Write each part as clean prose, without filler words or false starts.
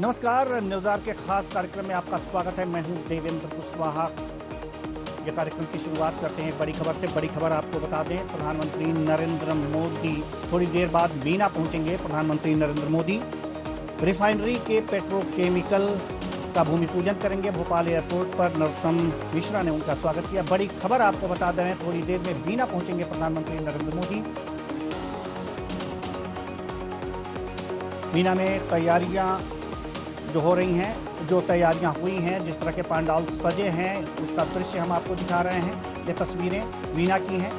नमस्कार, न्यूज़ार के खास कार्यक्रम में आपका स्वागत है। मैं हूं देवेंद्र कुशवाहा। ये कार्यक्रम की शुरुआत करते हैं बड़ी खबर से। बड़ी खबर आपको बता दें, प्रधानमंत्री नरेंद्र मोदी थोड़ी देर बाद बीना पहुंचेंगे। प्रधानमंत्री नरेंद्र मोदी रिफाइनरी के पेट्रोकेमिकल का भूमि पूजन करेंगे। भोपाल एयरपोर्ट पर नरोत्तम मिश्रा ने उनका स्वागत किया। बड़ी खबर आपको बता दे रहे हैं, थोड़ी देर में बीना पहुंचेंगे प्रधानमंत्री नरेंद्र मोदी। बीना में तैयारियां जो हो रही हैं, जो तैयारियां हुई हैं, जिस तरह के पंडाल सजे हैं, उसका दृश्य हम आपको दिखा रहे हैं। ये तस्वीरें बीना की हैं,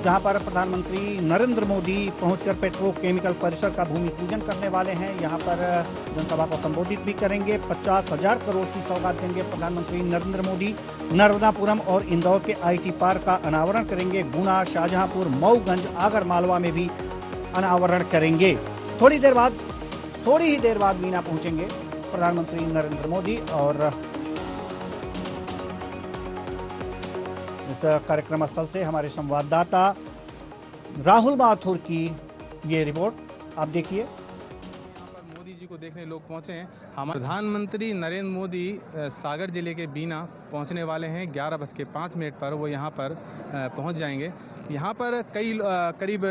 जहां पर प्रधानमंत्री नरेंद्र मोदी पहुंचकर पेट्रोकेमिकल परिसर का भूमि पूजन करने वाले हैं। यहां पर जनसभा को संबोधित भी करेंगे। 50,000 करोड़ की सौगात देंगे प्रधानमंत्री नरेंद्र मोदी। नर्मदापुरम और इंदौर के IT पार्क का अनावरण करेंगे। गुना, शाहजहांपुर, मऊगंज, आगर मालवा में भी अनावरण करेंगे। थोड़ी ही देर बाद बीना पहुंचेंगे प्रधानमंत्री नरेंद्र मोदी। और इस कार्यक्रम स्थल से हमारे संवाददाता राहुल माथुर की ये रिपोर्ट आप देखिए। मोदी जी को देखने लोग पहुंचे हैं। हमारे प्रधानमंत्री नरेंद्र मोदी सागर जिले के बीना पहुंचने वाले हैं। 11:05 पर वो यहां पर पहुंच जाएंगे। यहां पर करीब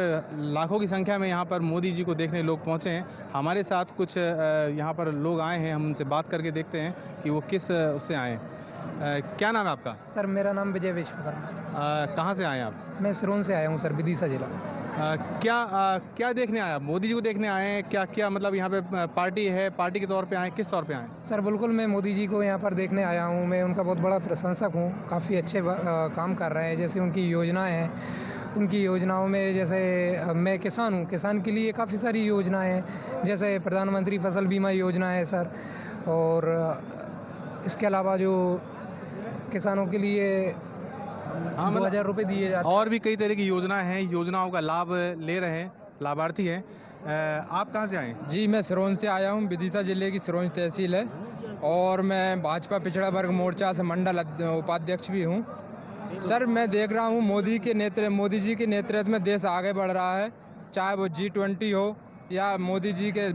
लाखों की संख्या में यहां पर मोदी जी को देखने लोग पहुंचे हैं। हमारे साथ कुछ यहां पर लोग आए हैं, हम उनसे बात करके देखते हैं कि वो किस उससे आए हैं। क्या नाम है आपका? सर, मेरा नाम विजय विश्वकर्मा। कहाँ से आए हैं आप? मैं सिरोंज से आया हूँ सर, विदिशा जिला। क्या देखने आए आप? मोदी जी को देखने आए हैं? क्या मतलब यहाँ पे पार्टी है, पार्टी के तौर पे आए, किस तौर पे आए? सर बिल्कुल, मैं मोदी जी को यहाँ पर देखने आया हूँ। मैं उनका बहुत बड़ा प्रशंसक हूँ। काफ़ी अच्छे काम कर रहे हैं। जैसे उनकी योजनाएं हैं, उनकी योजनाओं में जैसे मैं किसान हूँ, किसान के लिए काफ़ी सारी योजनाएं हैं। जैसे प्रधानमंत्री फसल बीमा योजना है सर, और इसके अलावा जो किसानों के लिए 2,000 रुपये दिए जाते हैं। और भी कई तरह की योजनाएं हैं, योजनाओं का लाभ ले रहे हैं, लाभार्थी हैं। आप कहाँ से आए? जी, मैं सिरोंज से आया हूँ। विदिशा जिले की सिरोंज तहसील है, और मैं भाजपा पिछड़ा वर्ग मोर्चा से मंडल उपाध्यक्ष भी हूँ। सर, मैं देख रहा हूँ मोदी जी के नेतृत्व में देश आगे बढ़ रहा है। चाहे वो G20 हो या मोदी जी के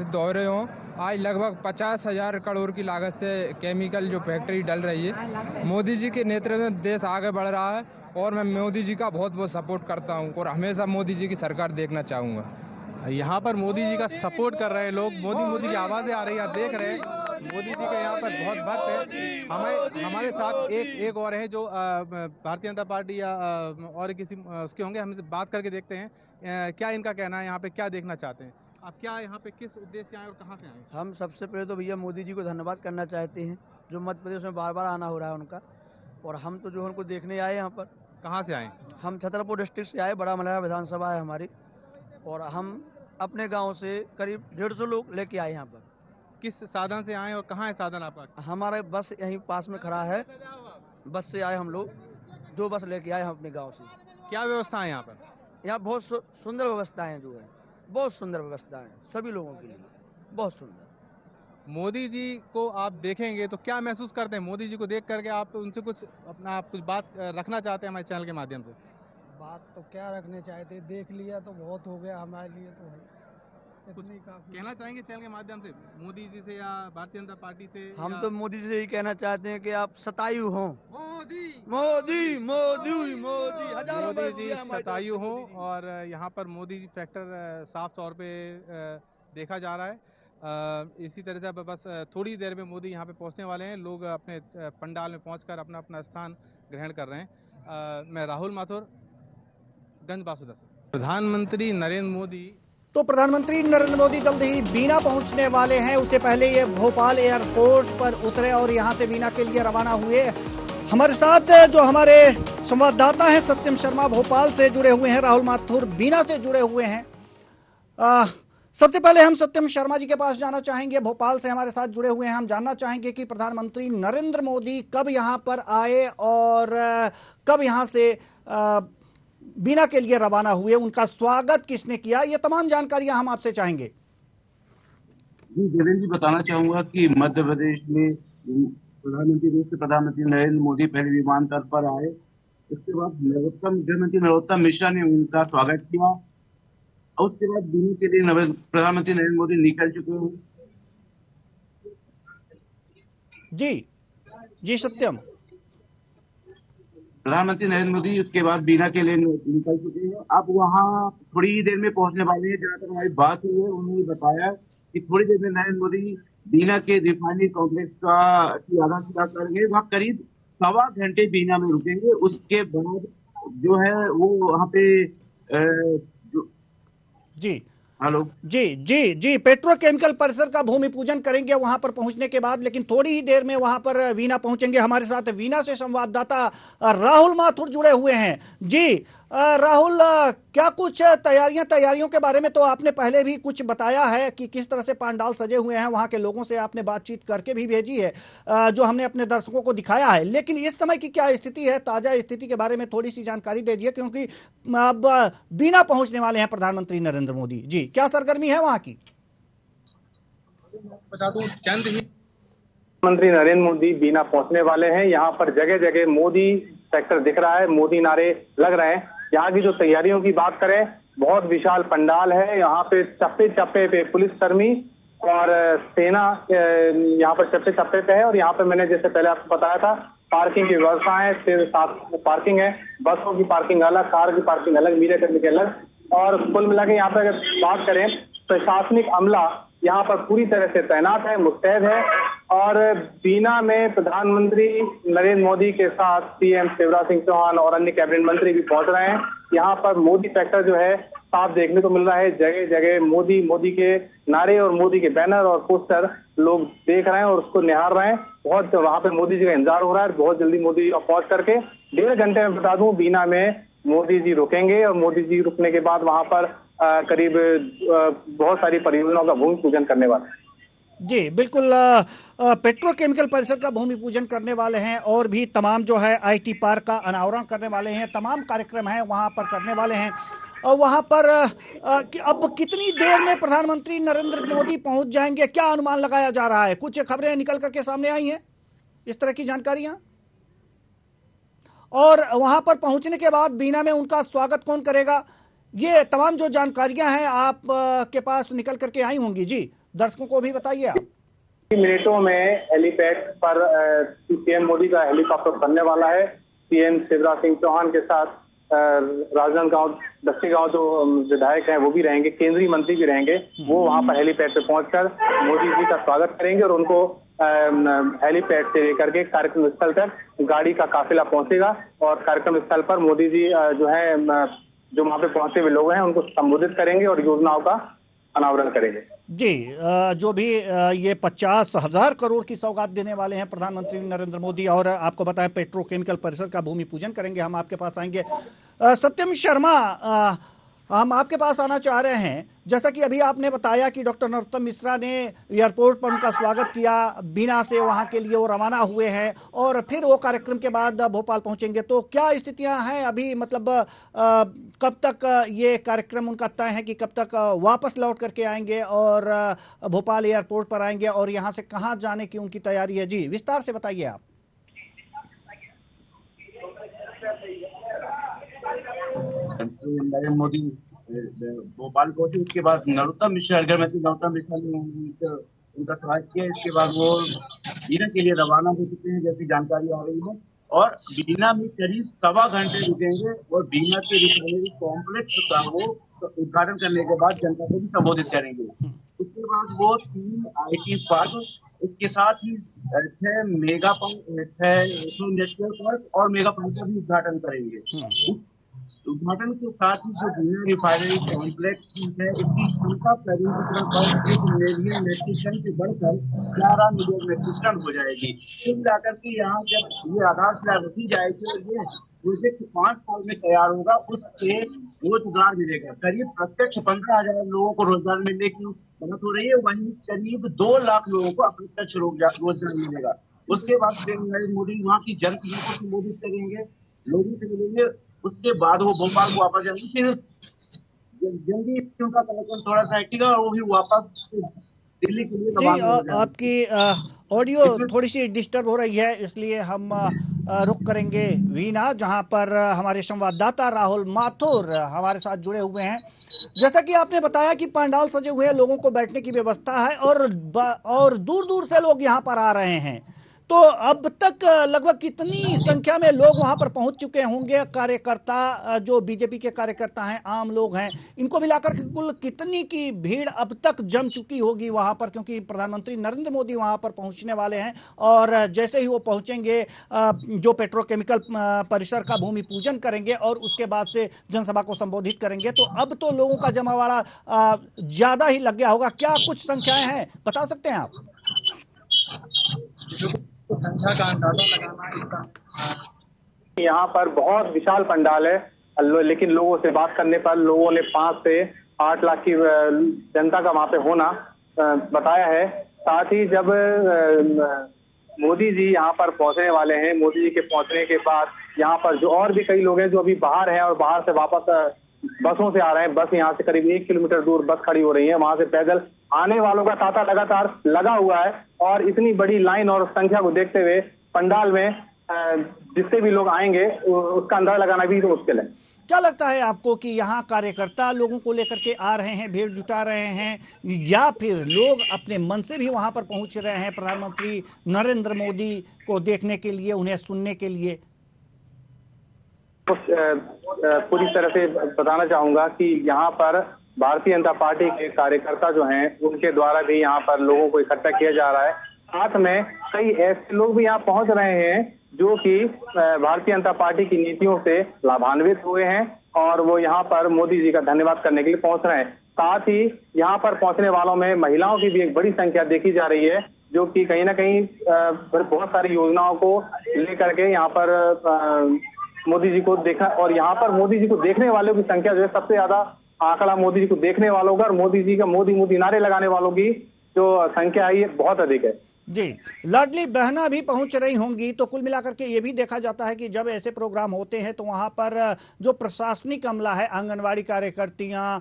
दौरे हों। आज लगभग 50,000 करोड़ की लागत से केमिकल जो फैक्ट्री डल रही है, मोदी जी के नेतृत्व में देश आगे बढ़ रहा है। और मैं मोदी जी का बहुत बहुत सपोर्ट करता हूँ और हमेशा मोदी जी की सरकार देखना चाहूँगा। यहाँ पर मोदी जी का सपोर्ट कर रहे हैं लोग। मोदी की आवाज़ें आ रही है, आप देख रहे हैं। मोदी जी के यहाँ पर बहुत भक्त है। हमारे साथ एक और है जो भारतीय जनता पार्टी या और किसी उसके होंगे। हमसे बात करके देखते हैं क्या इनका कहना है, यहाँ पे क्या देखना चाहते हैं। आप क्या यहाँ पे किस उद्देश्य से आए और कहाँ से आए? हम सबसे पहले तो भैया मोदी जी को धन्यवाद करना चाहते हैं, जो मध्य प्रदेश में बार बार आना हो रहा है उनका। और हम तो जो उनको देखने आए यहाँ पर। कहाँ से आए? हम छतरपुर डिस्ट्रिक्ट से आए, बड़ा मलहरा विधानसभा है हमारी। और हम अपने गांव से करीब 150 लोग लेके आए यहाँ पर। किस साधन से आए और कहाँ है साधन आपका? हमारा बस यहीं पास में खड़ा है, बस से आए हम लोग। 2 बस लेके आए हम अपने गाँव से। क्या व्यवस्था है यहाँ पर? यहाँ बहुत सुंदर व्यवस्थाएँ जो है, बहुत सुंदर व्यवस्थाएँ सभी लोगों के लिए, बहुत सुंदर। मोदी जी को आप देखेंगे तो क्या महसूस करते हैं? मोदी जी को देख करके आप उनसे कुछ बात रखना चाहते हैं हमारे चैनल के माध्यम से? बात तो क्या रखने चाहते, देख लिया तो बहुत हो गया हमारे लिए। तो भाई कुछ इतनी काफी। कहना चाहेंगे चैनल के माध्यम से मोदी जी से या भारतीय जनता पार्टी से? हम तो मोदी जी से यही कहना चाहते हैं कि आप शतायु हों। मोदी मोदी मोदी मोदी हजारों मोदी वर्ष जी जिए हमारे शतायु देश हो। के मोदी। और यहाँ पर मोदी जी फैक्टर साफ तौर पे देखा जा रहा है। इसी तरह से बस थोड़ी देर में मोदी यहाँ पे पहुँचने वाले हैं। लोग अपने पंडाल में पहुँचकर अपना अपना स्थान ग्रहण कर रहे हैं। मैं राहुल माथुर, गंज बासुदा से। प्रधानमंत्री नरेंद्र मोदी तो प्रधानमंत्री नरेंद्र मोदी जल्द ही बीना पहुंचने वाले हैं। उससे पहले ये भोपाल एयरपोर्ट पर उतरे और यहां से बीना के लिए रवाना हुए। हमारे साथ जो हमारे संवाददाता हैं सत्यम शर्मा भोपाल से जुड़े हुए हैं, राहुल माथुर बीना से जुड़े हुए हैं। सबसे पहले हम सत्यम शर्मा जी के पास जाना चाहेंगे, भोपाल से हमारे साथ जुड़े हुए हैं। हम जानना चाहेंगे कि प्रधानमंत्री नरेंद्र मोदी कब यहाँ पर आए और कब यहाँ से बीना के लिए रवाना हुए, उनका स्वागत किसने किया, ये तमाम जानकारियां हम आपसे चाहेंगे। जी देवेंद्र जी, बताना चाहूंगा कि मध्य प्रदेश में प्रधानमंत्री नरेंद्र मोदी पहले विमानतल पर आए। उसके बाद गृहमंत्री नरोत्तम मिश्रा ने उनका स्वागत किया और उसके बाद बीना के लिए प्रधानमंत्री नरेंद्र मोदी निकल चुके हैं। जी सत्यम। प्रधानमंत्री नरेंद्र मोदी उसके बाद बीना के लिए निकल चुके हैं। अब वहाँ थोड़ी ही देर में पहुंचने वाले हैं। जहाँ तक हमारी बात हुई है उन्होंने बताया कि थोड़ी देर में नरेंद्र मोदी बीना के रिफाइनरी कॉम्प्लेक्स की आधारशिला करेंगे। वहाँ करीब 1.25 घंटे बीना में रुकेंगे। उसके बाद जो है वो वहाँ पे जी हेलो जी पेट्रोकेमिकल परिसर का भूमि पूजन करेंगे वहां पर पहुंचने के बाद, लेकिन थोड़ी ही देर में वहां पर वीना पहुंचेंगे। हमारे साथ वीना से संवाददाता राहुल माथुर जुड़े हुए हैं। जी राहुल, क्या कुछ तैयारियों के बारे में तो आपने पहले भी कुछ बताया है कि किस तरह से पंडाल सजे हुए हैं, वहां के लोगों से आपने बातचीत करके भी भेजी है, जो हमने अपने दर्शकों को दिखाया है। लेकिन इस समय की क्या स्थिति है, ताजा स्थिति के बारे में थोड़ी सी जानकारी दे दीजिए, क्योंकि अब बीना पहुंचने वाले हैं प्रधानमंत्री नरेंद्र मोदी। जी, क्या सरगर्मी है वहां की? बता दूं, चंद ही प्रधानमंत्री नरेंद्र मोदी बीना पहुंचने वाले हैं। यहाँ पर जगह जगह मोदी सेक्टर दिख रहा है, मोदी नारे लग रहे हैं। यहाँ की जो तैयारियों की बात करें, बहुत विशाल पंडाल है। यहाँ पे चप्पे चप्पे पे पुलिसकर्मी और सेना यहाँ पर चप्पे चप्पे पे है। और यहाँ पे मैंने जैसे पहले आपको बताया था, पार्किंग की व्यवस्था है, फिर साथ पार्किंग है, बसों की पार्किंग अलग, कार की पार्किंग अलग, मीडिया कर्मी के अलग। और कुल मिला के यहाँ पे अगर बात करें, प्रशासनिक अमला यहाँ पर पूरी तरह से तैनात है, मुस्तैद है। और बीना में प्रधानमंत्री नरेंद्र मोदी के साथ सीएम शिवराज सिंह चौहान और अन्य कैबिनेट मंत्री भी पहुंच रहे हैं। यहाँ पर मोदी फैक्टर जो है साफ देखने को मिल रहा है। जगह जगह मोदी के नारे और मोदी के बैनर और पोस्टर लोग देख रहे हैं और उसको निहार रहे हैं। बहुत वहाँ पे मोदी जी का इंतजार हो रहा है। बहुत जल्दी मोदी पहुंच करके 1.5 घंटे में बता दूं बीना में मोदी जी रुकेंगे। और मोदी जी रुकने के बाद वहां पर करीब बहुत सारी परियोजनाओं का भूमि पूजन करने वाले हैं। जी बिल्कुल, पेट्रोकेमिकल परिसर का भूमि पूजन करने वाले हैं और भी तमाम जो है आईटी पार्क का अनावरण करने वाले हैं। तमाम कार्यक्रम हैं वहां पर करने वाले हैं। और वहां पर अब कितनी देर में प्रधानमंत्री नरेंद्र मोदी पहुंच जाएंगे, क्या अनुमान लगाया जा रहा है? कुछ खबरें निकल करके सामने आई हैं इस तरह की जानकारियां। और वहां पर पहुंचने के बाद बीना में उनका स्वागत कौन करेगा, ये तमाम जो जानकारियां हैं आप के पास निकल करके आई होंगी। जी, दर्शकों को भी बताइए आप। मिनटों में हेलीपैड पर सीएम मोदी का हेलीकॉप्टर बनने वाला है। सीएम शिवराज सिंह चौहान के साथ राजनांदगांव दक्षिण गांव जो विधायक हैं वो भी रहेंगे, केंद्रीय मंत्री भी रहेंगे। वो वहां पर हेलीपैड पे पहुंचकर मोदी जी का स्वागत करेंगे और उनको हेलीपैड से लेकर के कार्यक्रम स्थल तक गाड़ी का काफिला पहुंचेगा। और कार्यक्रम स्थल पर मोदी जी जो है जो वहां पे पहुंचे हुए लोग हैं उनको संबोधित करेंगे और योजनाओं का अनावरण करेंगे। जी, जो भी ये 50,000 करोड़ की सौगात देने वाले हैं प्रधानमंत्री नरेंद्र मोदी, और आपको बताएं पेट्रोकेमिकल परिसर का भूमि पूजन करेंगे। हम आपके पास आएंगे। सत्यम शर्मा, हम आपके पास आना चाह रहे हैं। जैसा कि अभी आपने बताया कि डॉक्टर नरोत्तम मिश्रा ने एयरपोर्ट पर उनका स्वागत किया, बीना से वहां के लिए वो रवाना हुए हैं और फिर वो कार्यक्रम के बाद भोपाल पहुंचेंगे। तो क्या स्थितियां हैं अभी, मतलब कब तक ये कार्यक्रम उनका तय है कि कब तक वापस लौट करके आएंगे और भोपाल एयरपोर्ट पर आएंगे और यहाँ से कहाँ जाने की उनकी तैयारी है? जी, विस्तार से बताइए आप। नरेंद्र मोदी भोपाल पहुंचे, उसके बाद नरोत्तम मिश्रा, गृह मंत्री नरोत्तम मिश्रा ने उनका स्वागत किया। इसके बाद वो बीना के लिए रवाना हो चुके हैं, जैसी जानकारी आ रही है। और बीना में करीब 1.25 घंटे रुकेंगे और बीना के रिफाइनरी कॉम्प्लेक्स का वो उद्घाटन करने के बाद जनता को भी संबोधित करेंगे। उसके बाद वो 3 आईटी पार्क, इसके साथ ही 6 मेगा इंडस्ट्रियल पार्क और मेगा पार्क का भी उद्घाटन करेंगे। उद्घाटन के साथ ही जो बीना रिफाइनरी कॉम्प्लेक्स है, इसकी क्षमता करीब 1 मिलियन मेट्रिक टन से बढ़कर 11 मिलियन मेट्रिक टन हो जाएगी। कुल मिलाकर के यहाँ जब ये आधारशिला रखी जाएगी और ये प्रोजेक्ट 5 साल में तैयार होगा, उससे रोजगार मिलेगा। करीब प्रत्यक्ष 15,000 लोगों को रोजगार मिलने की बात हो रही है, वहीं करीब 2 लाख लोगों को अप्रत्यक्ष रोजगार मिलेगा। उसके बाद नरेंद्र मोदी वहाँ की जनसभा को संबोधित करेंगे, लोगों से मिलेंगे। उसके बाद वो भोपाल को वापस जाएंगे। फिर जल्दी उनका कार्यक्रम थोड़ा सा हटेगा और वो भी वापस दिल्ली के लिए रवाना हो जाएंगे। आपकी ऑडियो थोड़ी सी डिस्टर्ब हो रही है, इसलिए हम रुक करेंगे वीना, जहां पर हमारे संवाददाता राहुल माथुर हमारे साथ जुड़े हुए हैं। जैसा कि आपने बताया कि पंडाल सजे हुए हैं, लोगों को बैठने की व्यवस्था है और दूर दूर से लोग यहाँ पर आ रहे हैं। तो अब तक लगभग कितनी संख्या में लोग वहां पर पहुंच चुके होंगे? कार्यकर्ता जो बीजेपी के कार्यकर्ता हैं, आम लोग हैं, इनको मिलाकर के कुल कितनी की भीड़ अब तक जम चुकी होगी वहां पर? क्योंकि प्रधानमंत्री नरेंद्र मोदी वहां पर पहुंचने वाले हैं और जैसे ही वो पहुंचेंगे जो पेट्रोकेमिकल परिसर का भूमि पूजन करेंगे और उसके बाद से जनसभा को संबोधित करेंगे, तो अब तो लोगों का जमावड़ा ज्यादा ही लग गया होगा। क्या कुछ संख्याएं हैं, बता सकते हैं आप? संख्या का अंदाजा लगाना यहाँ पर बहुत विशाल पंडाल है, लेकिन लोगों से बात करने पर लोगों ने 5 से 8 लाख की जनता का वहां पे होना बताया है। साथ ही जब मोदी जी यहाँ पर पहुंचने वाले हैं, मोदी जी के पहुंचने के बाद यहाँ पर जो और भी कई लोग हैं जो अभी बाहर हैं और बाहर से वापस बसों से आ रहे हैं। बस यहाँ से करीब 1 किलोमीटर दूर बस खड़ी हो रही है, वहां से पैदल आने वालों का तांता लगातार लगा हुआ है। और इतनी बड़ी लाइन और संख्या को देखते हुए पंडाल में जितने भी लोग आएंगे उसका अंदाजा लगाना भी तो मुश्किल है। क्या लगता है आपको कि यहाँ कार्यकर्ता लोगों को लेकर के आ रहे हैं, भीड़ जुटा रहे हैं, या फिर लोग अपने मन से भी वहां पर पहुंच रहे हैं प्रधानमंत्री नरेंद्र मोदी को देखने के लिए, उन्हें सुनने के लिए? पूरी तरह से बताना चाहूंगा कि यहाँ पर भारतीय जनता पार्टी के कार्यकर्ता जो हैं उनके द्वारा भी यहाँ पर लोगों को इकट्ठा किया जा रहा है। साथ में कई ऐसे लोग भी यहाँ पहुंच रहे हैं जो कि भारतीय जनता पार्टी की नीतियों से लाभान्वित हुए हैं और वो यहाँ पर मोदी जी का धन्यवाद करने के लिए पहुंच रहे हैं। साथ ही यहाँ पर पहुंचने वालों में महिलाओं की भी एक बड़ी संख्या देखी जा रही है, जो कि कहीं ना कहीं बहुत सारी योजनाओं को लेकर के यहाँ पर मोदी जी को देखा, और यहाँ पर मोदी जी को देखने वालों की संख्या जो है सबसे ज्यादा आंकड़ा मोदी जी को देखने वालों का और मोदी जी का मोदी मोदी नारे लगाने वालों की जो संख्या है ये बहुत अधिक है। जी, लाडली बहना भी पहुंच रही होंगी, तो कुल मिलाकर के ये भी देखा जाता है कि जब ऐसे प्रोग्राम होते हैं तो वहां पर जो प्रशासनिक अमला है, आंगनवाड़ी कार्यकर्तियां,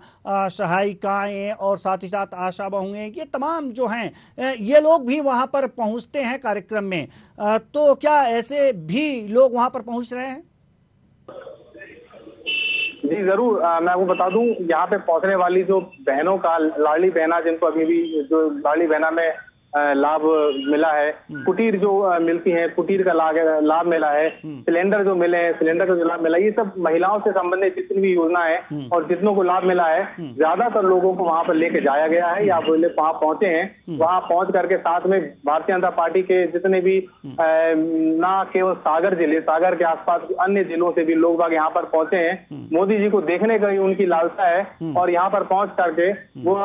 सहायिकाएं और साथ ही साथ आशा बहुएं, ये तमाम जो हैं ये लोग भी वहां पर पहुंचते हैं कार्यक्रम में। तो क्या ऐसे भी लोग वहां पर पहुंच रहे हैं? जी जरूर, मैं आपको बता दूं, यहाँ पे पहुंचने वाली जो बहनों का लाडली बहना, जिनको अभी भी जो लाडली बहना में लाभ मिला है, कुटीर जो मिलती है, कुटीर का लाभ मिला है, सिलेंडर जो मिले हैं, सिलेंडर का जो लाभ मिला है, ये सब महिलाओं से संबंधित जितनी भी योजना है और जितनों को लाभ मिला है, ज्यादातर लोगों को वहां पर लेके जाया गया है या वहां पहुंचे हैं। वहां पहुंच करके साथ में भारतीय जनता पार्टी के जितने भी ना केवल सागर जिले, सागर के आसपास अन्य जिलों से भी लोग बाग यहाँ पर पहुंचे हैं। मोदी जी को देखने का उनकी लालसा है और यहाँ पर पहुंच करके वो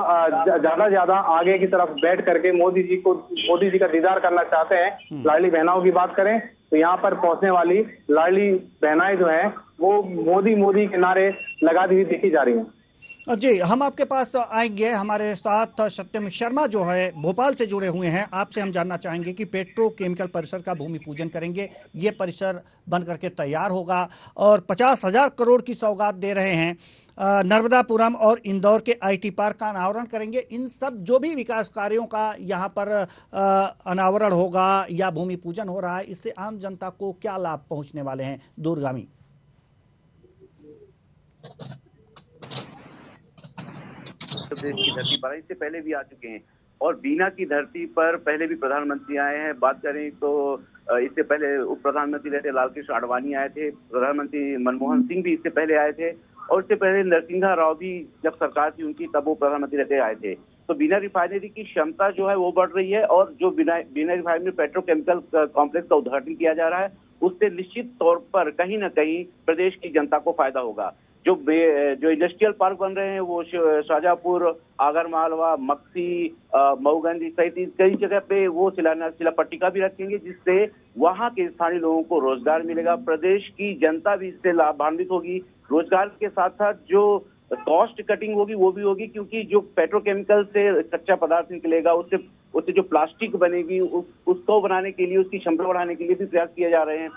ज्यादा आगे की तरफ बैठ करके मोदी जी का दीदार करना चाहते हैं। लाडली बहनाओं की बात करें तो यहाँ पर पहुंचने वाली लाडली बहनाएं जो हैं वो मोदी मोदी के नारे लगाती हुई देखी जा रही हैं। जी, हम आपके पास आएंगे। हमारे साथ सत्यम शर्मा जो है भोपाल से जुड़े हुए हैं। आपसे हम जानना चाहेंगे कि पेट्रोकेमिकल परिसर का भूमि पूजन करेंगे, ये परिसर बन करके तैयार होगा और 50,000 करोड़ की सौगात दे रहे हैं। नर्मदापुरम और इंदौर के आईटी पार्क का अनावरण करेंगे। इन सब जो भी विकास कार्यों का यहाँ पर अनावरण होगा या भूमि पूजन हो रहा है, इससे आम जनता को क्या लाभ पहुंचने वाले हैं दूरगामी? देश की धरती पर इससे पहले भी आ चुके हैं और बीना की धरती पर पहले भी प्रधानमंत्री आए हैं। बात करें तो इससे पहले उप प्रधानमंत्री रहे थे लाल कृष्ण आडवाणी आए थे, प्रधानमंत्री मनमोहन सिंह भी इससे पहले आए थे और इससे पहले नरसिंहा राव भी जब सरकार थी उनकी तब वो प्रधानमंत्री रहते आए थे। तो बीना रिफाइनरी की क्षमता जो है वो बढ़ रही है और जो बीना रिफाइनरी पेट्रोकेमिकल कॉम्प्लेक्स का उद्घाटन किया जा रहा है उससे निश्चित तौर पर कहीं ना कहीं प्रदेश की जनता को फायदा होगा। जो इंडस्ट्रियल पार्क बन रहे हैं वो शाहजहांपुर, आगरमालवा, मक्सी, मऊगंज सहित कई जगह पे वो शिला पट्टिका भी रखेंगे, जिससे वहां के स्थानीय लोगों को रोजगार मिलेगा। प्रदेश की जनता भी इससे लाभान्वित होगी। रोजगार के साथ साथ जो कॉस्ट कटिंग होगी वो भी होगी, क्योंकि जो पेट्रोकेमिकल से कच्चा पदार्थ निकलेगा उससे जो प्लास्टिक बनेगी उसको बनाने के लिए, उसकी क्षमता बढ़ाने के लिए भी प्रयास किए जा रहे हैं।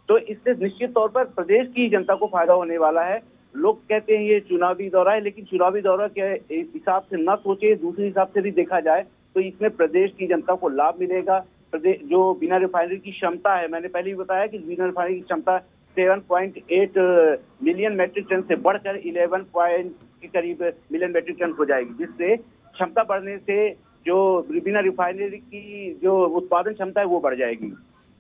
तो इससे निश्चित तौर पर प्रदेश की जनता को फायदा होने वाला है। लोग कहते हैं ये चुनावी दौरा है, लेकिन चुनावी दौरा के हिसाब से न सोचे, दूसरे हिसाब से भी देखा जाए तो इसमें प्रदेश की जनता को लाभ मिलेगा। प्रदेश जो बिना रिफाइनरी की क्षमता है, मैंने पहले ही बताया कि बिना रिफाइनरी की क्षमता 7.8 मिलियन मैट्रिक टन से बढ़कर 11 के करीब मिलियन मैट्रिक टन हो जाएगी, जिससे क्षमता बढ़ने से जो बिना रिफाइनरी की जो उत्पादन क्षमता है वो बढ़ जाएगी।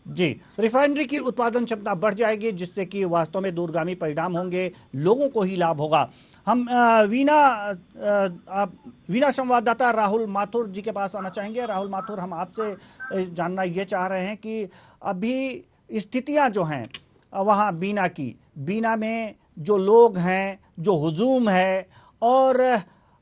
जी, रिफाइनरी की उत्पादन क्षमता बढ़ जाएगी, जिससे कि वास्तव में दूरगामी परिणाम होंगे, लोगों को ही लाभ होगा। हम वीना संवाददाता राहुल माथुर जी के पास आना चाहेंगे। राहुल माथुर, हम आपसे जानना ये चाह रहे हैं कि अभी स्थितियां जो हैं वहाँ बीना में जो लोग हैं, जो हुजूम है, और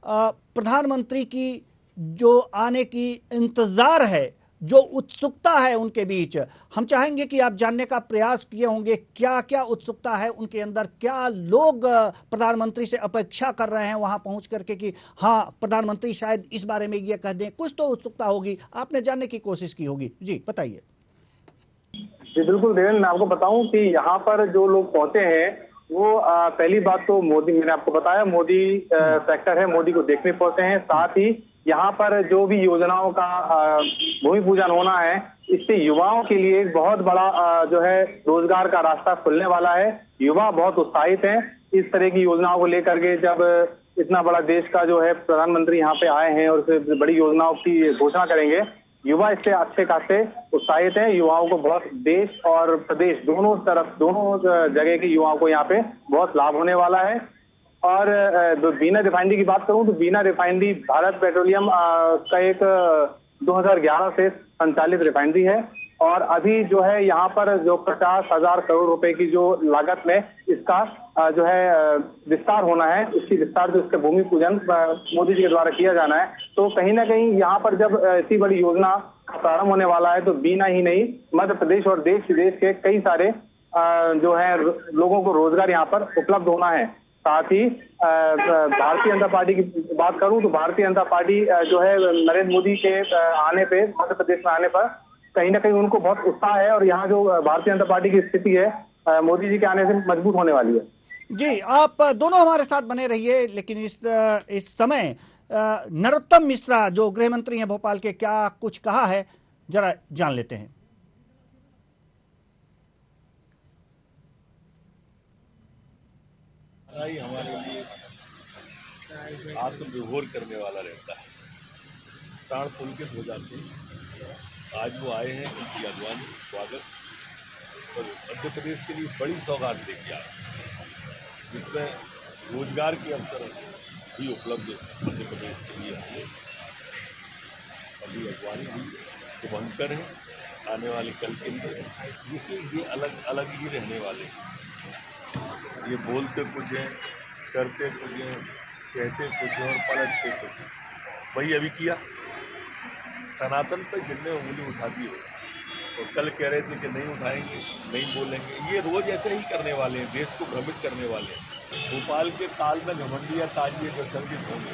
प्रधानमंत्री की जो आने की इंतजार है, जो उत्सुकता है उनके बीच, हम चाहेंगे कि आप जानने का प्रयास किए होंगे क्या क्या उत्सुकता है उनके अंदर, क्या लोग प्रधानमंत्री से अपेक्षा कर रहे हैं वहां पहुंच करके कि हाँ प्रधानमंत्री शायद इस बारे में ये कह दें। कुछ तो उत्सुकता होगी, आपने जानने की कोशिश की होगी। जी बताइए। जी बिल्कुल देवेंद्र, मैं आपको बताऊं कि यहाँ पर जो लोग पहुंचे हैं वो पहली बात तो मोदी, मैंने आपको बताया मोदी सेक्टर है, मोदी को देखने पहुंचे हैं। साथ ही यहाँ पर जो भी योजनाओं का भूमि पूजन होना है, इससे युवाओं के लिए एक बहुत बड़ा जो है रोजगार का रास्ता खुलने वाला है। युवा बहुत उत्साहित हैं इस तरह की योजनाओं को लेकर के। जब इतना बड़ा देश का जो है प्रधानमंत्री यहाँ पे आए हैं और उससे बड़ी योजनाओं की घोषणा करेंगे, युवा इससे अच्छे खासे उत्साहित हैं। युवाओं को बहुत, देश और प्रदेश दोनों तरफ, दोनों जगह के युवाओं को यहाँ पे बहुत लाभ होने वाला है। और बीना रिफाइनरी की बात करूं तो बीना रिफाइनरी भारत पेट्रोलियम का एक 2011 से संचालित रिफाइनरी है, और अभी जो है यहाँ पर जो 50,000 करोड़ रुपए की जो लागत में इसका जो है विस्तार होना है, इसकी विस्तार जो इसका भूमि पूजन मोदी जी के द्वारा किया जाना है। तो कहीं ना कहीं यहाँ पर जब इतनी बड़ी योजना का प्रारंभ होने वाला है तो बीना ही नहीं, मध्य प्रदेश और देश विदेश के कई सारे जो है लोगों को रोजगार यहाँ पर उपलब्ध होना है। साथ ही भारतीय जनता पार्टी की बात करूं तो भारतीय जनता पार्टी जो है नरेंद्र मोदी के आने पे, मध्य प्रदेश में आने पर कहीं ना कहीं उनको बहुत उत्साह है, और यहाँ जो भारतीय जनता पार्टी की स्थिति है मोदी जी के आने से मजबूत होने वाली है। जी, आप दोनों हमारे साथ बने रहिए, लेकिन इस समय नरोत्तम मिश्रा जो गृह मंत्री हैं भोपाल के, क्या कुछ कहा है जरा जान लेते हैं। हमारे लिए आत्मविभोर करने वाला रहता है, प्राण पुलकित हो जाते हैं। आज वो आए हैं, उनकी अगवानी, स्वागत, और मध्य प्रदेश के लिए बड़ी सौगात लेके आए, जिसमें रोजगार के अवसर भी उपलब्ध मध्य प्रदेश के लिए है। अभी अगवानी भी शुभंकर है आने वाले कल के लिए, देखिए ये अलग अलग ही रहने वाले हैं। ये बोलते कुछ हैं, करते कुछ हैं, कहते कुछ हैं और पलटते कुछ हैं। वही अभी किया, सनातन पर जिनने उंगली उठा दी हो, और कल कह रहे थे कि नहीं उठाएंगे, नहीं बोलेंगे। ये रोज ऐसे ही करने वाले हैं, देश को भ्रमित करने वाले हैं। भोपाल के ताल में घमंडिया ताजिए प्रसंगित होंगे।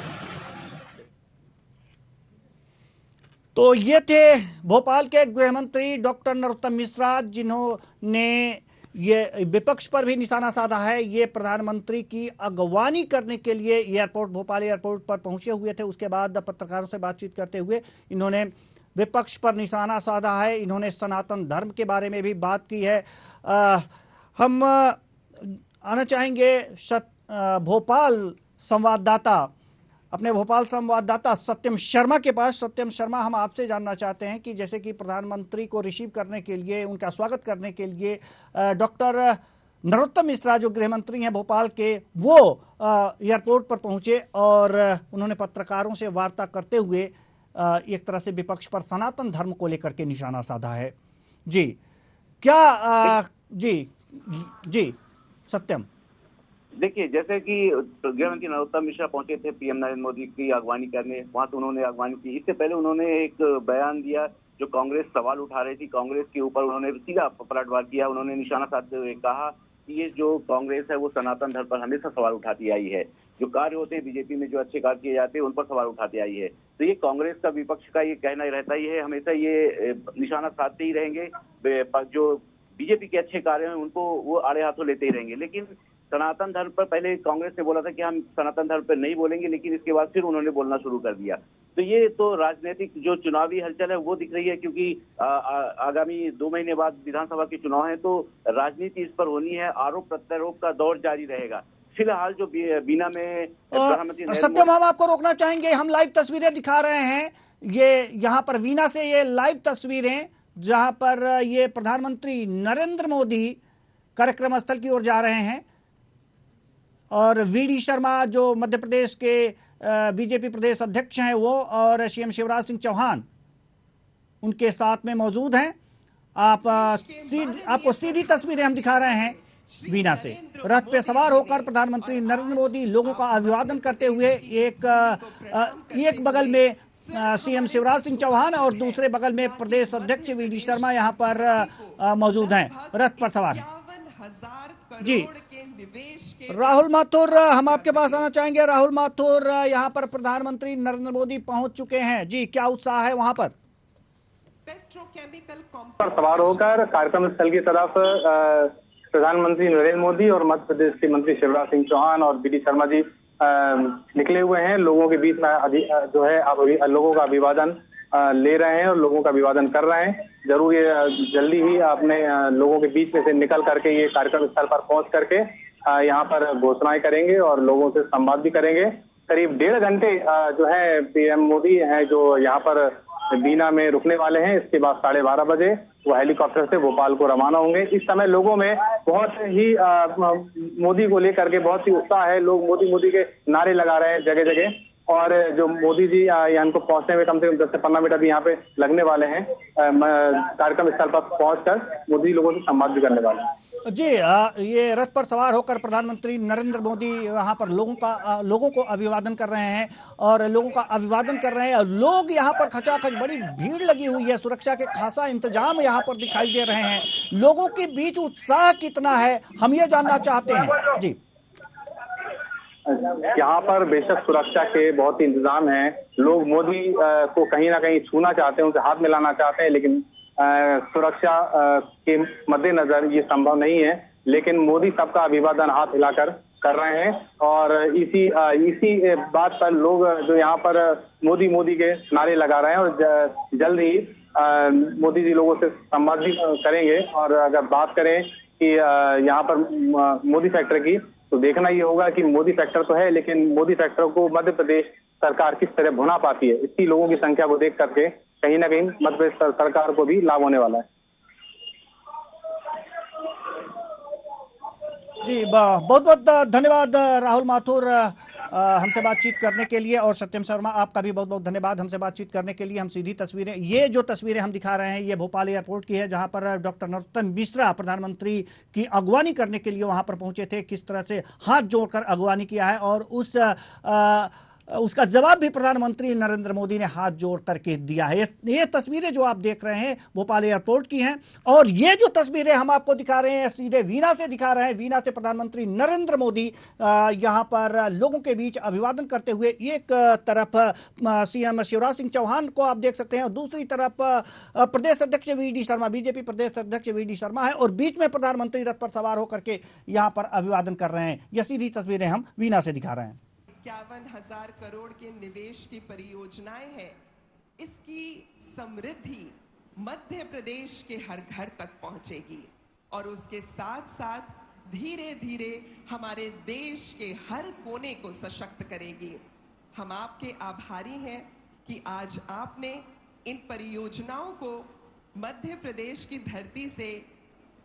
तो ये थे भोपाल के गृह मंत्री डॉक्टर नरोत्तम मिश्रा, जिन्होंने ये विपक्ष पर भी निशाना साधा है। ये प्रधानमंत्री की अगवानी करने के लिए एयरपोर्ट, भोपाल एयरपोर्ट पर पहुंचे हुए थे। उसके बाद पत्रकारों से बातचीत करते हुए इन्होंने विपक्ष पर निशाना साधा है। इन्होंने सनातन धर्म के बारे में भी बात की है। हम आना चाहेंगे भोपाल संवाददाता, अपने भोपाल संवाददाता सत्यम शर्मा के पास। सत्यम शर्मा, हम आपसे जानना चाहते हैं कि जैसे कि प्रधानमंत्री को रिसीव करने के लिए, उनका स्वागत करने के लिए डॉक्टर नरोत्तम मिश्रा जो गृह मंत्री हैं भोपाल के, वो एयरपोर्ट पर पहुंचे और उन्होंने पत्रकारों से वार्ता करते हुए एक तरह से विपक्ष पर सनातन धर्म को लेकर के निशाना साधा है। जी क्या जी सत्यम। देखिए, जैसे कि गृह मंत्री नरोत्तम मिश्रा पहुंचे थे पीएम नरेंद्र मोदी की अगवानी करने, वहां से उन्होंने अगवानी की। इससे पहले उन्होंने एक बयान दिया जो कांग्रेस सवाल उठा रही थी, कांग्रेस के ऊपर उन्होंने सीधा पलटवार किया। उन्होंने निशाना साधते हुए कहा कि ये जो कांग्रेस है वो सनातन धर्म पर हमेशा सवाल उठाती आई है। जो कार्य होते हैं बीजेपी में, जो अच्छे कार्य किए जाते हैं, उन पर सवाल उठाती आई है। तो ये कांग्रेस का, विपक्ष का ये कहना रहता ही है, हमेशा ये निशाना साधते ही रहेंगे। जो बीजेपी के अच्छे कार्य हैं उनको वो आड़े हाथों लेते ही रहेंगे। लेकिन सनातन धर्म पर पहले कांग्रेस ने बोला था कि हम सनातन धर्म पर नहीं बोलेंगे, लेकिन इसके बाद फिर उन्होंने बोलना शुरू कर दिया। तो ये तो राजनीतिक जो चुनावी हलचल है वो दिख रही है, क्योंकि आगामी 2 महीने बाद विधानसभा के चुनाव है, तो राजनीति इस पर होनी है। आरोप प्रत्यारोप का दौर जारी रहेगा। फिलहाल जो बीना में प्रधानमंत्री सत्यम, हम आपको रोकना चाहेंगे। हम लाइव तस्वीरें दिखा रहे हैं, ये यहाँ पर बीना से ये लाइव तस्वीरें जहां पर ये प्रधानमंत्री नरेंद्र मोदी कार्यक्रम स्थल की ओर जा रहे हैं और वीडी शर्मा जो मध्य प्रदेश के बीजेपी प्रदेश अध्यक्ष हैं वो और सीएम शिवराज सिंह चौहान उनके साथ में मौजूद हैं। आपको सीधी तस्वीरें हम दिखा रहे हैं वीना से। रथ पे सवार होकर प्रधानमंत्री नरेंद्र मोदी लोगों का अभिवादन करते हुए एक बगल में सीएम शिवराज सिंह चौहान और दूसरे बगल में प्रदेश अध्यक्ष वीडी शर्मा यहाँ पर मौजूद हैं, रथ पर सवार हैं। जी राहुल माथुर, हम आपके पास आना चाहेंगे। राहुल माथुर, यहाँ पर प्रधानमंत्री नरेंद्र मोदी पहुंच चुके हैं जी, क्या उत्साह है वहां पर? पर सवार होकर कार्यक्रम स्थल की तरफ प्रधानमंत्री नरेंद्र मोदी और मध्य प्रदेश के मंत्री शिवराज सिंह चौहान और वीडी शर्मा जी निकले हुए हैं। लोगों के बीच में जो है लोगों का अभिवादन ले रहे हैं और लोगों का अभिवादन कर रहे हैं। जरूर ये जल्दी ही अपने लोगों के बीच में से निकल करके ये कार्यक्रम स्थल पर पहुंच करके यहाँ पर घोषणाएं करेंगे और लोगों से संवाद भी करेंगे। करीब 1.5 घंटे जो है पीएम मोदी हैं जो यहाँ पर बीना में रुकने वाले हैं। इसके बाद 12:30 बजे वो हेलीकॉप्टर से भोपाल को रवाना होंगे। इस समय लोगों में बहुत ही मोदी को लेकर के बहुत ही उत्साह है। लोग मोदी मोदी के नारे लगा रहे हैं जगह जगह और जो मोदी जी यहाँ को पहुंचने में कम से कम 10 से 15 मिनट अभी यहाँ पे लगने वाले हैं। कार्यक्रम स्थल पर पहुंचकर मोदी लोगों से संवाद भी करने वाले हैं। जी ये रथ पर सवार होकर प्रधानमंत्री नरेंद्र मोदी यहाँ पर लोगों को अभिवादन कर रहे हैं और लोगों का अभिवादन कर रहे हैं। लोग यहाँ पर खचाखच बड़ी भीड़ लगी हुई है, सुरक्षा के खासा इंतजाम यहाँ पर दिखाई दे रहे हैं। लोगों के बीच उत्साह कितना है हम ये जानना चाहते हैं जी। यहाँ पर बेशक सुरक्षा के बहुत ही इंतजाम हैं। लोग मोदी को कहीं ना कहीं छूना चाहते हैं, उनसे हाथ मिलाना चाहते हैं, लेकिन सुरक्षा के मद्देनजर ये संभव नहीं है। लेकिन मोदी सबका अभिवादन हाथ हिलाकर कर रहे हैं और इसी बात पर लोग जो यहाँ पर मोदी मोदी के नारे लगा रहे हैं और जल्द ही मोदी जी लोगों से संवाद भी करेंगे। और अगर बात करें कि यहाँ पर मोदी फैक्टर की, तो देखना ये होगा कि मोदी फैक्टर तो है लेकिन मोदी फैक्टर को मध्य प्रदेश सरकार किस तरह भुना पाती है। इसी लोगों की संख्या को देख करके कहीं ना कहीं मध्य प्रदेश सरकार को भी लाभ होने वाला है। जी बहुत बहुत धन्यवाद राहुल माथुर हमसे बातचीत करने के लिए और सत्यम शर्मा आपका भी बहुत बहुत धन्यवाद हमसे बातचीत करने के लिए। हम सीधी तस्वीरें, ये जो तस्वीरें हम दिखा रहे हैं ये भोपाल एयरपोर्ट की है जहां पर डॉक्टर नरोत्तम मिश्रा प्रधानमंत्री की अगवानी करने के लिए वहां पर पहुंचे थे। किस तरह से हाथ जोड़कर अगवानी किया है और उसका जवाब भी प्रधानमंत्री नरेंद्र मोदी ने हाथ जोड़ करके दिया है। ये तस्वीरें जो आप देख रहे हैं भोपाल एयरपोर्ट की हैं और ये जो तस्वीरें हम आपको दिखा रहे हैं सीधे वीना से दिखा रहे हैं। वीना से प्रधानमंत्री नरेंद्र मोदी यहां पर लोगों के बीच अभिवादन करते हुए एक तरफ सीएम शिवराज सिंह चौहान को आप देख सकते हैं और दूसरी तरफ प्रदेश अध्यक्ष वीडी शर्मा, बीजेपी प्रदेश अध्यक्ष वीडी शर्मा है और बीच में प्रधानमंत्री रथ पर सवार होकर के यहां पर अभिवादन कर रहे हैं। ये सीधी तस्वीरें हम वीना से दिखा रहे हैं। 51,000 करोड़ के निवेश की परियोजनाएं हैं। इसकी समृद्धि मध्य प्रदेश के हर घर तक पहुंचेगी और उसके साथ साथ धीरे धीरे हमारे देश के हर कोने को सशक्त करेगी। हम आपके आभारी हैं कि आज आपने इन परियोजनाओं को मध्य प्रदेश की धरती से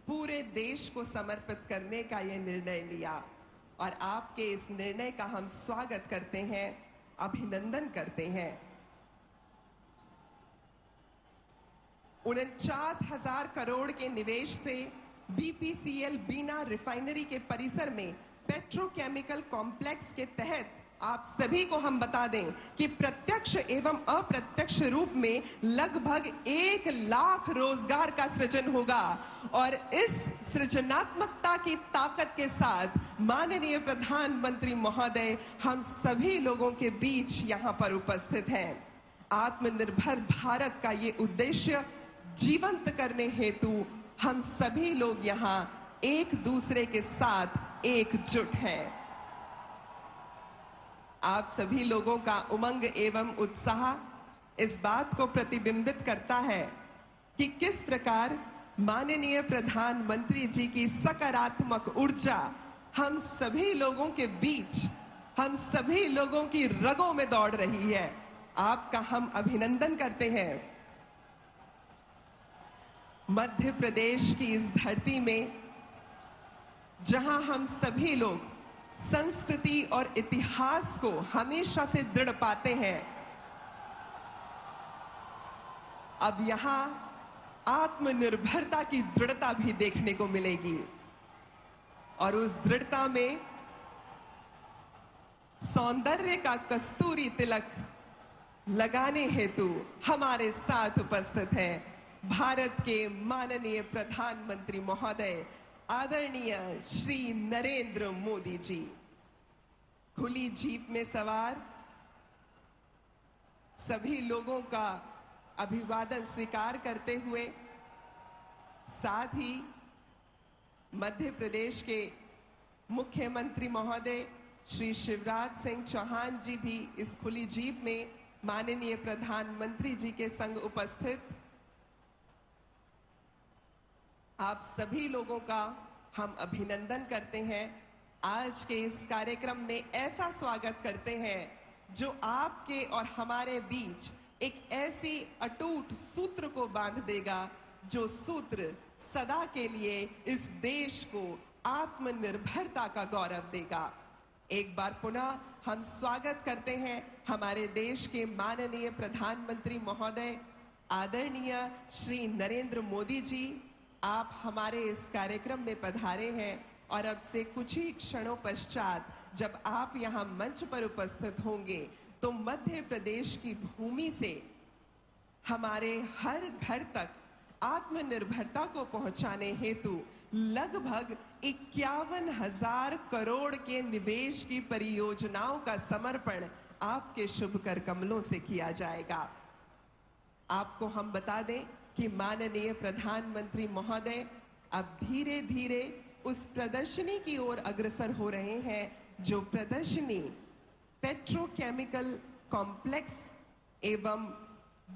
पूरे देश को समर्पित करने का यह निर्णय लिया और आपके इस निर्णय का हम स्वागत करते हैं, अभिनंदन करते हैं। 49,000 करोड़ के निवेश से बीपीसीएल बीना रिफाइनरी के परिसर में पेट्रोकेमिकल कॉम्प्लेक्स के तहत आप सभी को हम बता दें कि प्रत्यक्ष एवं अप्रत्यक्ष रूप में लगभग 1 लाख रोजगार का सृजन होगा और इस सृजनात्मकता की ताकत के साथ माननीय प्रधानमंत्री महोदय हम सभी लोगों के बीच यहां पर उपस्थित हैं। आत्मनिर्भर भारत का ये उद्देश्य जीवंत करने हेतु हम सभी लोग यहां एक दूसरे के साथ एकजुट हैं। आप सभी लोगों का उमंग एवं उत्साह इस बात को प्रतिबिंबित करता है कि किस प्रकार माननीय प्रधानमंत्री जी की सकारात्मक ऊर्जा हम सभी लोगों के बीच, हम सभी लोगों की रगों में दौड़ रही है। आपका हम अभिनंदन करते हैं। मध्य प्रदेश की इस धरती में जहां हम सभी लोग संस्कृति और इतिहास को हमेशा से दृढ़ पाते हैं, अब यहां आत्मनिर्भरता की दृढ़ता भी देखने को मिलेगी। और उस दृढ़ता में सौंदर्य का कस्तूरी तिलक लगाने हेतु हमारे साथ उपस्थित हैं भारत के माननीय प्रधानमंत्री महोदय आदरणीय श्री नरेंद्र मोदी जी। खुली जीप में सवार सभी लोगों का अभिवादन स्वीकार करते हुए, साथ ही मध्य प्रदेश के मुख्यमंत्री महोदय श्री शिवराज सिंह चौहान जी भी इस खुली जीप में माननीय प्रधानमंत्री जी के संग उपस्थित। आप सभी लोगों का हम अभिनंदन करते हैं। आज के इस कार्यक्रम में ऐसा स्वागत करते हैं जो आपके और हमारे बीच एक ऐसी अटूट सूत्र को बांध देगा, जो सूत्र सदा के लिए इस देश को आत्मनिर्भरता का गौरव देगा। एक बार पुनः हम स्वागत करते हैं हमारे देश के माननीय प्रधानमंत्री महोदय आदरणीय श्री नरेंद्र मोदी जी। आप हमारे इस कार्यक्रम में पधारे हैं और अब से कुछ ही क्षणों पश्चात जब आप यहाँ मंच पर उपस्थित होंगे तो मध्य प्रदेश की भूमि से हमारे हर घर तक आत्मनिर्भरता को पहुंचाने हेतु लगभग 51,000 करोड़ के निवेश की परियोजनाओं का समर्पण आपके शुभ कर कमलों से किया जाएगा। आपको हम बता दें कि माननीय प्रधानमंत्री महोदय अब धीरे धीरे उस प्रदर्शनी की ओर अग्रसर हो रहे हैं जो प्रदर्शनी पेट्रोकेमिकल कॉम्प्लेक्स एवं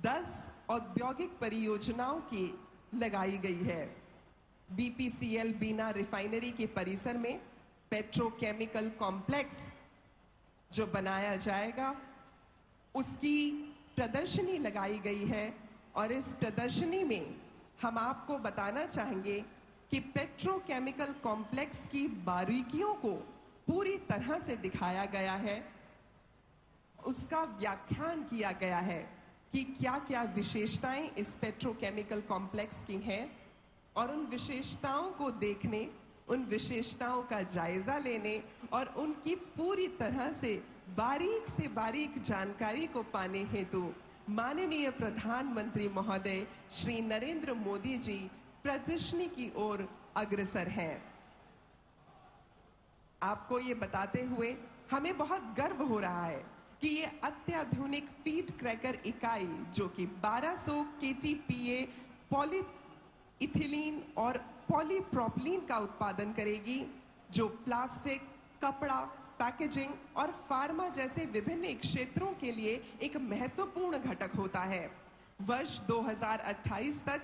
10 औद्योगिक परियोजनाओं की लगाई गई है। बीपीसीएल बीना रिफाइनरी के परिसर में पेट्रोकेमिकल कॉम्प्लेक्स जो बनाया जाएगा उसकी प्रदर्शनी लगाई गई है। और इस प्रदर्शनी में हम आपको बताना चाहेंगे कि पेट्रोकेमिकल कॉम्प्लेक्स की बारीकियों को पूरी तरह से दिखाया गया है, उसका व्याख्यान किया गया है कि क्या क्या विशेषताएं इस पेट्रोकेमिकल कॉम्प्लेक्स की हैं, और उन विशेषताओं को देखने, उन विशेषताओं का जायजा लेने और उनकी पूरी तरह से बारीक जानकारी को पाने हेतु माननीय प्रधानमंत्री महोदय श्री नरेंद्र मोदी जी प्रदर्शनी की ओर अग्रसर हैं। आपको ये बताते हुए हमें बहुत गर्व हो रहा है कि ये अत्याधुनिक फीड क्रैकर इकाई जो कि 1200 KTPA पॉलीइथिलीन और पॉलीप्रोपिलीन का उत्पादन करेगी, जो प्लास्टिक, कपड़ा, पैकेजिंग और फार्मा जैसे विभिन्न क्षेत्रों के लिए एक महत्वपूर्ण घटक होता है। वर्ष 2028 तक